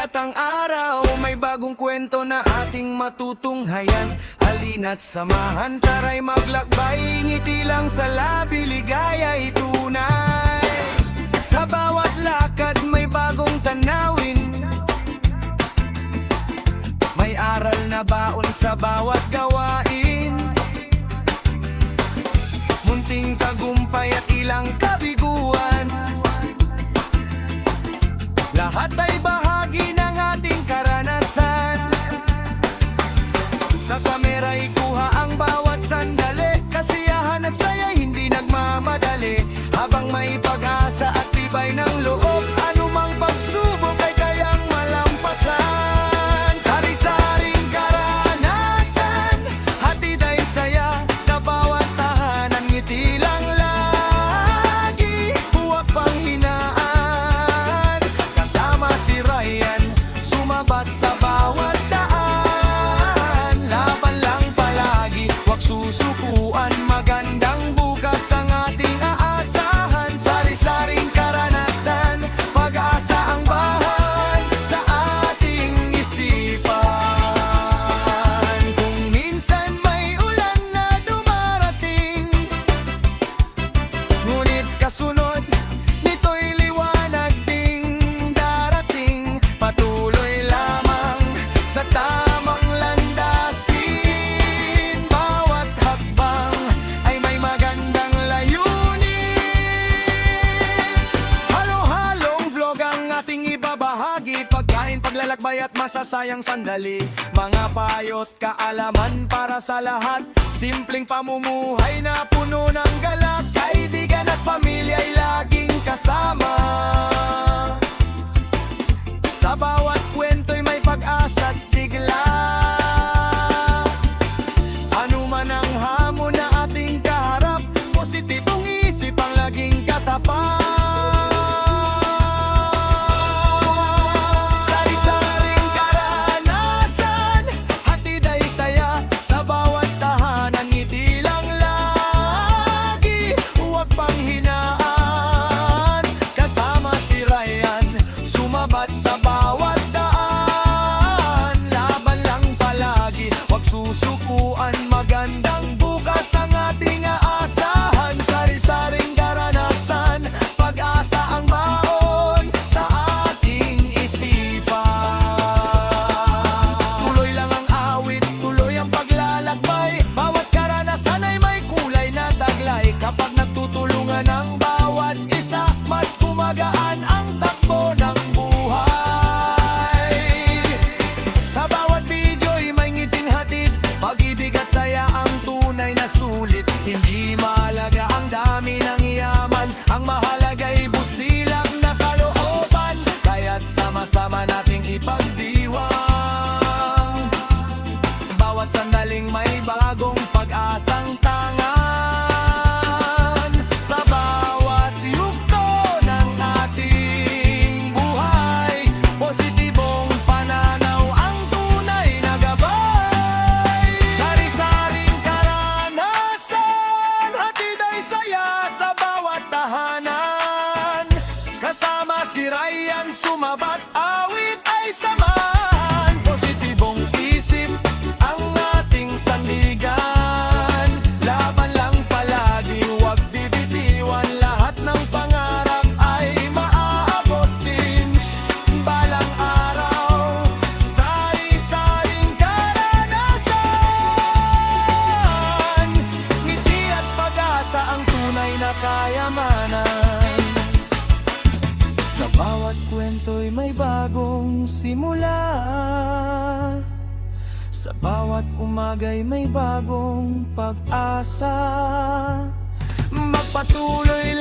Sikat ang araw, may bagong kwento na ating matutunghayan. Halina't samahan, taray maglakbay, ngiti lang sa labi, ligaya'y tunay. Sa bawat lakad may bagong tanawin, may aral na baon sa bawat gawain. Munting tagumpay at ilang kabiguan, lahat ay bahagi ng ating karanasan. Sa kamera'y kuha ang bawat sandali, kasiyahan at saya'y hindi nagmamadali. Habang may pag-asa at tibay ng loob, anumang pagsubok ay kayang malampasan. Sari-saring karanasan, hatid ay saya sa bawat tahanan. Ngiti lang lagi, huwag panghinaan. Kasama si Ryan, sumabat sa bawat daan. Laban lang palagi, huwag susukuan. Magandang bukas ang ating aasahan. Sari-saring karanasan, pag-asa ang bahan sa ating isipan. Kung minsan may ulan na dumarating, ngunit kasunod nito'y liwanag ding darating. Patuloy lamang sa tamang landasin, bawat hakbang ay may magandang layunin. Halo-halong vlog ang ating ibabahagi, pagkain, paglalakbay at masasayang sandali. Mga payo't kaalaman para sa lahat, simpleng pamumuhay na puno ng galak. Kaibigan at pamilya'y laging kasama, sa bawat kwento'y may pag-asa at sigla. Ano man ang hamon na ating kaharap, positibong isip ang laging katapat. Sari-saring karanasan, hatid ay saya sa bawat tahanan. Ngiti lang lagi, huwag panghinaan. Kasama si Ryan, sumabat sa bawat daan. Laban lang palagi, huwag susukuan. Magandang bukas ang ating aasahan. Sari-saring karanasan, pag-asa ang baon sa ating isipan. Tuloy lang ang awit, tuloy ang paglalakbay, bawat karanasan ay may kulay na taglay. Kapag nagtutulungan ang bawat isa, mas gumagaan ang takbo ng buhay. Sa bawat video'y may ngiting hatid, pag-ibig at saya ang tunay na sulit. Hindi mahalaga ang dami ng yaman, ang mahalaga'y busilak na kalooban. Kaya't sama-sama nating ipagdiwang bawat sandaling may bagong pag-asang tangan. Sa bawat yugto ng ating buhay, positibong pananaw ang tunay na gabay. Sari-saring karanasan, hatid ay saya sa bawat tahanan. Kasama si Ryan, sumabat, awit ay samahan. Positibong isip ang ating sandigan. Laban lang palagi, huwag bibitiwan. Lahat ng pangarap ay maaabot din balang araw. Sari-saring karanasan, ngiti at pag-asa ang tunay na kayamanan. Sa bawat kwento'y may bagong simula, sa bawat umaga'y may bagong pag-asa. Magpatuloy